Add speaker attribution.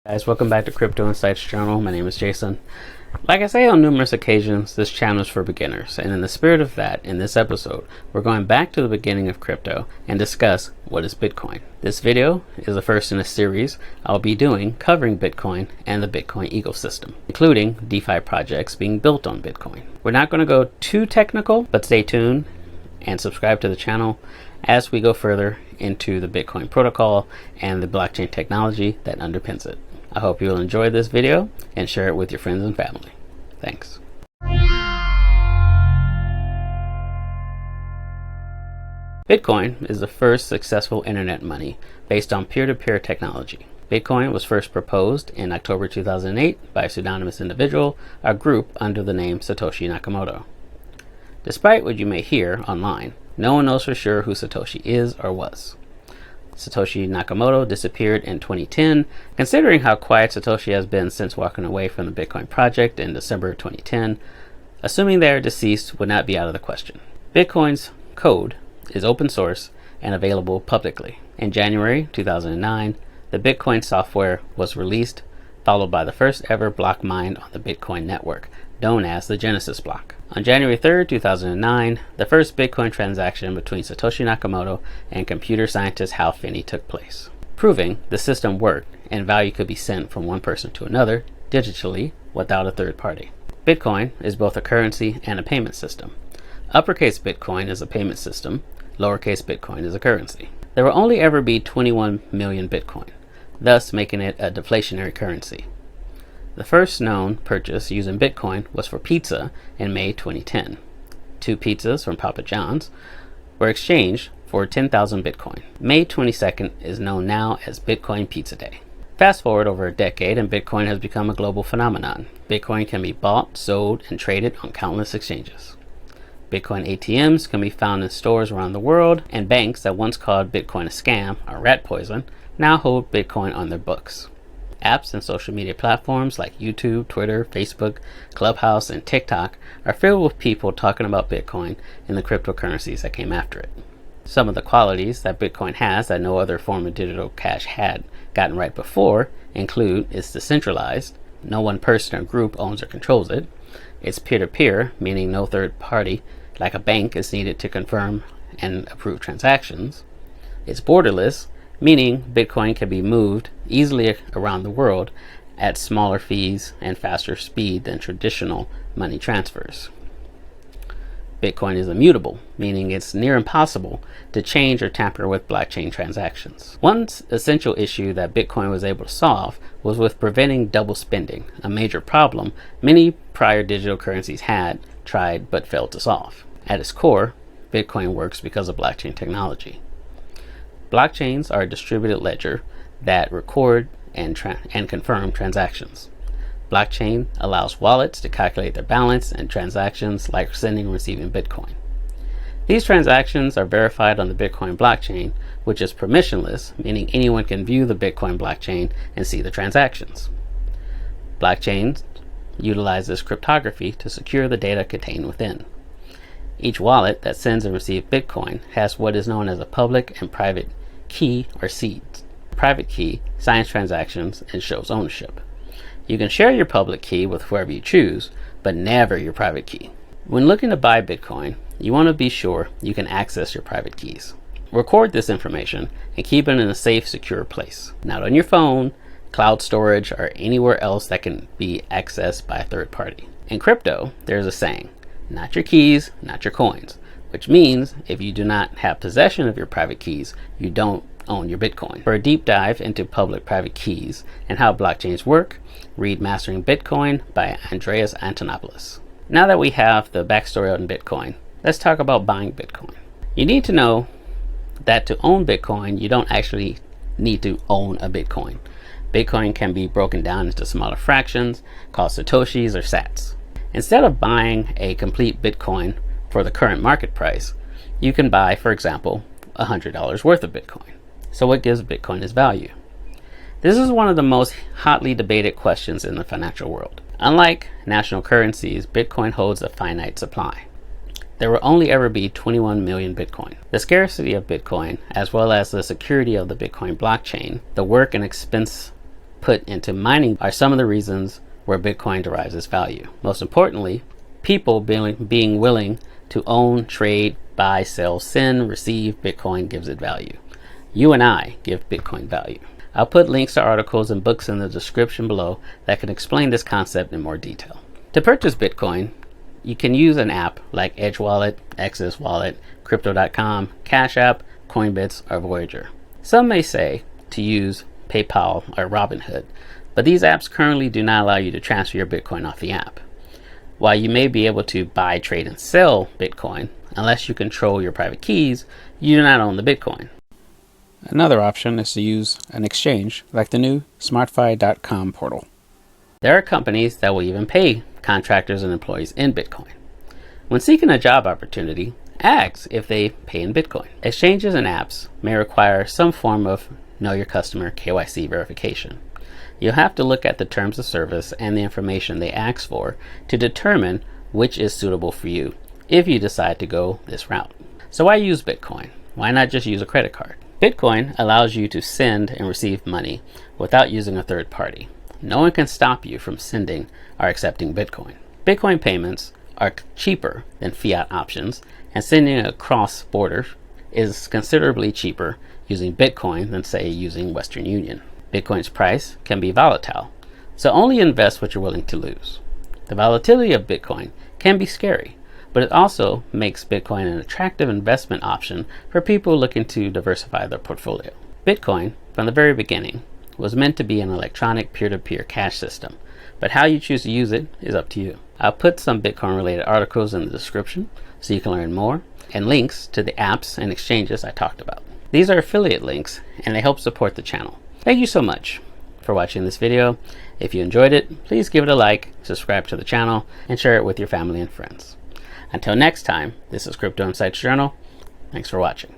Speaker 1: Guys, welcome back to Crypto Insights Journal. My name is Jason. Like I say on numerous occasions, this channel is for beginners, and in the spirit of that, in this episode, we're going back to the beginning of crypto and discuss what is Bitcoin. This video is the first in a series I'll be doing covering Bitcoin and the Bitcoin ecosystem, including DeFi projects being built on Bitcoin. We're not going to go too technical, but stay tuned and subscribe to the channel as we go further into the Bitcoin protocol and the blockchain technology that underpins it. I hope you'll enjoy this video and share it with your friends and family. Thanks. Bitcoin is the first successful internet money based on peer-to-peer technology. Bitcoin was first proposed in October 2008 by a pseudonymous individual, a group under the name Satoshi Nakamoto. Despite what you may hear online, no one knows for sure who Satoshi is or was. Satoshi Nakamoto disappeared in 2010. Considering how quiet Satoshi has been since walking away from the Bitcoin project in December 2010, assuming they are deceased would not be out of the question. Bitcoin's code is open source and available publicly. In January 2009, the Bitcoin software was released, followed by the first ever block mined on the Bitcoin network, known as the Genesis block. On January 3rd, 2009, the first Bitcoin transaction between Satoshi Nakamoto and computer scientist Hal Finney took place, proving the system worked and value could be sent from one person to another digitally without a third party. Bitcoin is both a currency and a payment system. Uppercase Bitcoin is a payment system, lowercase Bitcoin is a currency. There will only ever be 21 million Bitcoin, thus making it a deflationary currency. The first known purchase using Bitcoin was for pizza in May 2010. 2 pizzas from Papa John's were exchanged for 10,000 Bitcoin. May 22nd is known now as Bitcoin Pizza Day. Fast forward over a decade and Bitcoin has become a global phenomenon. Bitcoin can be bought, sold, and traded on countless exchanges. Bitcoin ATMs can be found in stores around the world, and banks that once called Bitcoin a scam or rat poison now hold Bitcoin on their books. Apps and social media platforms like YouTube, Twitter, Facebook, Clubhouse, and TikTok are filled with people talking about Bitcoin and the cryptocurrencies that came after it. Some of the qualities that Bitcoin has that no other form of digital cash had gotten right before include it's decentralized, no one person or group owns or controls it, it's peer-to-peer, meaning no third party like a bank is needed to confirm and approve transactions, it's borderless, meaning Bitcoin can be moved easily around the world at smaller fees and faster speed than traditional money transfers. Bitcoin is immutable, meaning it's near impossible to change or tamper with blockchain transactions. One essential issue that Bitcoin was able to solve was with preventing double spending, a major problem many prior digital currencies had tried but failed to solve. At its core, Bitcoin works because of blockchain technology. Blockchains are a distributed ledger that record and confirm transactions. Blockchain allows wallets to calculate their balance and transactions like sending and receiving Bitcoin. These transactions are verified on the Bitcoin blockchain, which is permissionless, meaning anyone can view the Bitcoin blockchain and see the transactions. Blockchains utilizes cryptography to secure the data contained within. Each wallet that sends and receives Bitcoin has what is known as a public and private key or seeds. Private key signs transactions and shows ownership. You can share your public key with whoever you choose, but never your private key. When looking to buy Bitcoin, you want to be sure you can access your private keys. Record this information and keep it in a safe, secure place, not on your phone, cloud storage, or anywhere else that can be accessed by a third party. In crypto, there's a saying, not your keys, not your coins, which means if you do not have possession of your private keys, you don't own your Bitcoin. For a deep dive into public private keys and how blockchains work, read Mastering Bitcoin by Andreas Antonopoulos. Now that we have the backstory on Bitcoin, let's talk about buying Bitcoin. You need to know that to own Bitcoin, you don't actually need to own a Bitcoin. Bitcoin can be broken down into smaller fractions called Satoshis or sats. Instead of buying a complete Bitcoin for the current market price, you can buy, for example, $100 worth of Bitcoin. So what gives Bitcoin its value? This is one of the most hotly debated questions in the financial world. Unlike national currencies, Bitcoin holds a finite supply. There will only ever be 21 million Bitcoin. The scarcity of Bitcoin, as well as the security of the Bitcoin blockchain, the work and expense put into mining are some of the reasons where Bitcoin derives its value. Most importantly, people being willing to own, trade, buy, sell, send, receive Bitcoin gives it value. You and I give Bitcoin value. I'll put links to articles and books in the description below that can explain this concept in more detail. To purchase Bitcoin, you can use an app like Edge Wallet, Exodus Wallet, Crypto.com, Cash App, Coinbits, or Voyager. Some may say to use PayPal or Robinhood, but these apps currently do not allow you to transfer your Bitcoin off the app. While you may be able to buy, trade, and sell Bitcoin, unless you control your private keys, you do not own the Bitcoin.
Speaker 2: Another option is to use an exchange like the new smartfi.com portal.
Speaker 1: There are companies that will even pay contractors and employees in Bitcoin. When seeking a job opportunity, ask if they pay in Bitcoin. Exchanges and apps may require some form of Know Your Customer KYC verification. You'll have to look at the terms of service and the information they ask for to determine which is suitable for you if you decide to go this route. So why use Bitcoin? Why not just use a credit card? Bitcoin allows you to send and receive money without using a third party. No one can stop you from sending or accepting Bitcoin. Bitcoin payments are cheaper than fiat options, and sending across borders is considerably cheaper using Bitcoin than, say, using Western Union. Bitcoin's price can be volatile, so only invest what you're willing to lose. The volatility of Bitcoin can be scary, but it also makes Bitcoin an attractive investment option for people looking to diversify their portfolio. Bitcoin, from the very beginning, was meant to be an electronic peer-to-peer cash system, but how you choose to use it is up to you. I'll put some Bitcoin-related articles in the description so you can learn more, and links to the apps and exchanges I talked about. These are affiliate links, and they help support the channel. Thank you so much for watching this video. If you enjoyed it, please give it a like, subscribe to the channel, and share it with your family and friends. Until next time, this is Crypto Insights Journal. Thanks for watching.